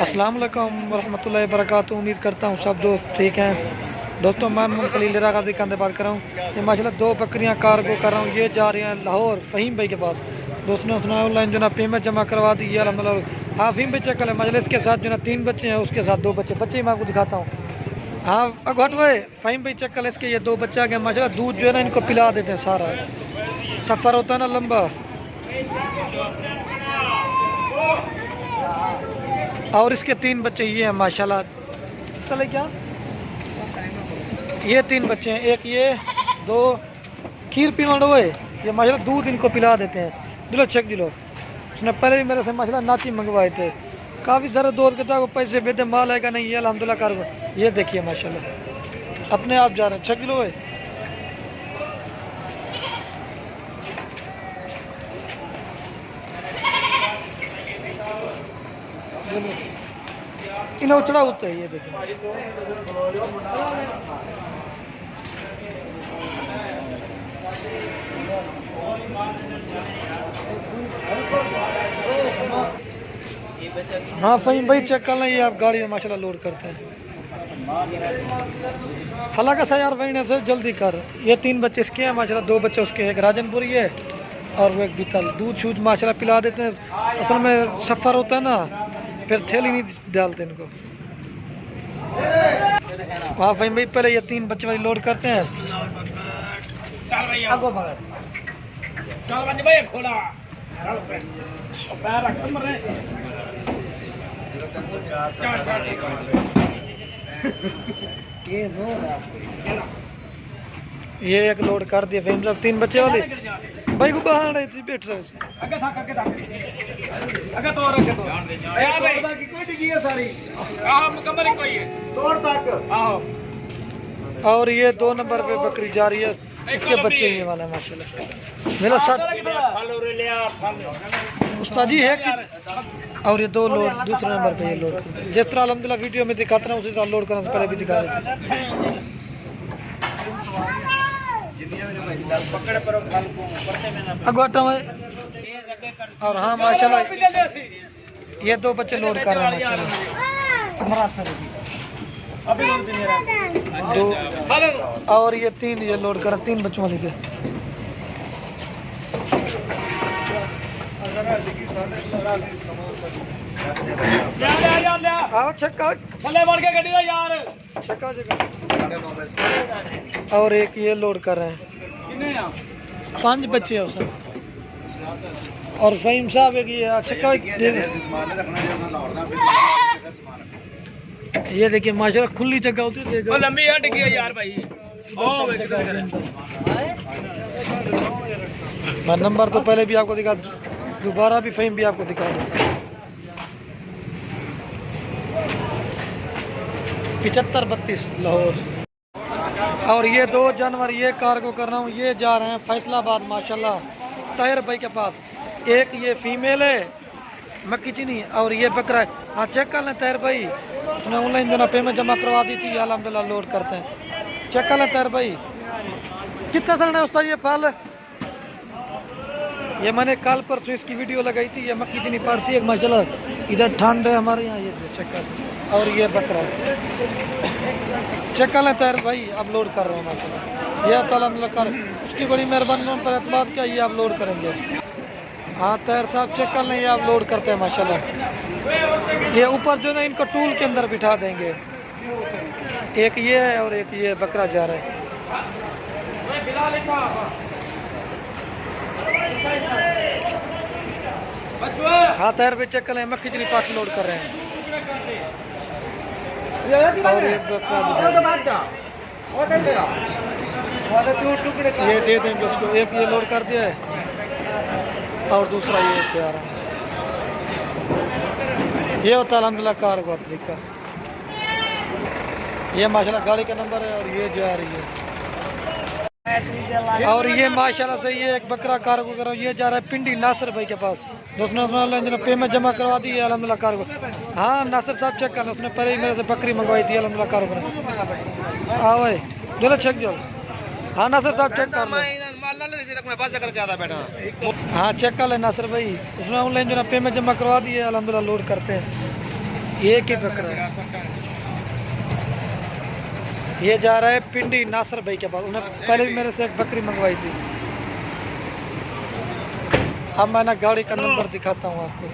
अस्सलाम वालेकुम वरहमतुल्लाहि वबरकातुहू। उम्मीद करता हूँ सब दोस्त ठीक हैं। दोस्तों मैं मोहम्मद खलील रागादी का बात कर रहा हूँ। ये माशाल्लाह दो बकरियाँ कार्गो कर रहा हूँ। ये जा रही हैं लाहौर फ़हीम भाई के पास। दोस्तों ने सुना ऑनलाइन जो ना पेमेंट जमा करवा दी है अल्हम्दुलिल्लाह। हाँ फ़हीम भाई चेक कर लें। मजलिस के साथ जो ना 3 बच्चे हैं, उसके साथ 2 बच्चे ही मैं आपको दिखाता हूँ। हाँ अगवट भाई फ़हीम भाई चेक कर लें। इसके ये 2 बच्चे आ गए माशाल्लाह। दूध जो है ना इनको पिला देते हैं सारा। सफ़र होता है ना लंबा। और इसके 3 बच्चे ये हैं माशाल्लाह। चले क्या ये 3 बच्चे हैं। एक ये 2 खीर पीवाड़ो है। ये माशाल्लाह दूध इनको पिला देते हैं। दिलो चेक दिलो। उसने पहले भी मेरे से माशाल्लाह नाची मंगवाए थे। काफ़ी सारे दोस्त कहता है पैसे बेदे माल आएगा नहीं। ये अल्हम्दुलिल्लाह कर ये देखिए माशाल्लाह अपने आप जा रहे हैं। चेक दिलो है। इन्हें उछड़ा होता है। ये देखिए हाँ फ़हीम भाई चेक कर लें। ये आप गाड़ी में माशाल्लाह लोड करते हैं। फला का सयार वहीने से जल्दी कर। ये 3 बच्चे इसके हैं माशाल्लाह। 2 बच्चे उसके, एक राजनपुरी है और वो एक बीतल। दूध शूध माशाल्लाह पिला देते हैं। असल में सफ़र होता है ना, फिर थैली नहीं डालते इनको। हाँ फ़हीम भाई पहले ये 3 बच्चे वाली लोड करते हैं। ये एक लोड कर दिया फ़हीम साहब 3 बच्चे वाली। भाई को बाहर रही थी बैठ रहे आगे था आगे तो रखे तो यार भाई की कोई डिगी है सारी हां मुकम्मल कोई है तोड़ तक आओ। और ये 2 नंबर पे बकरी जा रही है। इसके बच्चे ये वाला माशाल्लाह मेरा साथ उस्ताद जी है कि। और ये 2 लोड दूसरे नंबर पे ये लोड जिस तरह अल्हम्दुलिल्लाह वीडियो में दिखाते हैं उसी तरह लोड करने से पहले भी दिखा रहे थे। अगवाटा में और हाँ माशाल्लाह ये 2 बच्चे लोड कर रहे हैं माशाल्लाह। 2 और ये 3 ये लोड कर 3 बच्चों वाले के। आओ छक्का थले मार के गड्डी दा यार छक्का जगह। और एक ये लोड कर रहे हैं। कितने हैं 5 बच्चे हैं उसमें। और फ़हीम साहब एक ये छक्का ये देखिए माशाल्लाह खुली जगह होती है। वो लंबी हट गई यार भाई। ओ मैं नंबर तो पहले भी आपको दिखा, दोबारा भी फ़हीम भी आपको दिखा देता। 7532 लाहौर। और ये 2 जानवर ये कार्गो कर रहा हूँ। ये जा रहे हैं फैसलाबाद माशाल्लाह ताहिर भाई के पास। एक ये फीमेल है मक्की चीनी और ये बकरा है। हाँ चेक कर लें ताहिर भाई। उसने ऑनलाइन जो ना पेमेंट जमा करवा दी थी। अल्हम्दुलिल्लाह लोड करते हैं। चेक कर लें ताहिर भाई। कितना सड़ना है उस्ताद ये फल। ये मैंने कल परसों इसकी वीडियो लगाई थी। ये मक्की चीनी पड़ती है माशाल्लाह। इधर ठंड है हमारे यहाँ। ये चेक कर। और ये बकरा चेक कर लें ताहिर भाई। अब लोड कर रहे हैं माशाल्लाह। ये अल्हम्दुलिल्लाह कर उसकी बड़ी मेहरबानी पर एतबार क्या ये आप लोड करेंगे। हाँ ताहिर साहब चेक कर लें। ये आप लोड करते हैं माशाल्लाह। ये ऊपर जो ना इनको टूल के अंदर बिठा देंगे। एक ये है और एक ये बकरा जा रहा है। हाँ ताहिर भाई चेक कर लें। मक्खी चीनी पास लोड कर रहे हैं। और ये बकरा ये दे देंगे उसको। एक ये लोड कर दिया है और दूसरा ये तैयार है। ये होता है अल्हम्दुलिल्लाह कारगर तरीका। ये माशाल्लाह गाड़ी का नंबर है और ये जा रही है। और ये माशाल्लाह से ये एक बकरा कार्गो कर रहा हूँ। ये जा रहा है पिंडी नासिर भाई के पास। दोस्तों पेमेंट जमा करवा दी है अल्हम्दुलिल्लाह कार्गो। हाँ नासिर साहब चेक कर लो। उसने पहले ही मेरे से बकरी मंगवाई थी अल्हम्दुलिल्लाह कार्गो। हाँ भाई चलो चेक जो। हाँ नासिर साहब चेक कर लो। हाँ चेक कर ले नासिर भाई। उसने ऑनलाइन जो ना पेमेंट जमा करवा दी है अल्हम्दुलिल्लाह लोड करते हैं। एक ही बकरा है। ये जा रहा है पिंडी नासर भाई के पास, उन्हें पहले भी मेरे से एक बकरी मंगवाई थी। अब मैं ना गाड़ी का नंबर दिखाता हूँ आपको।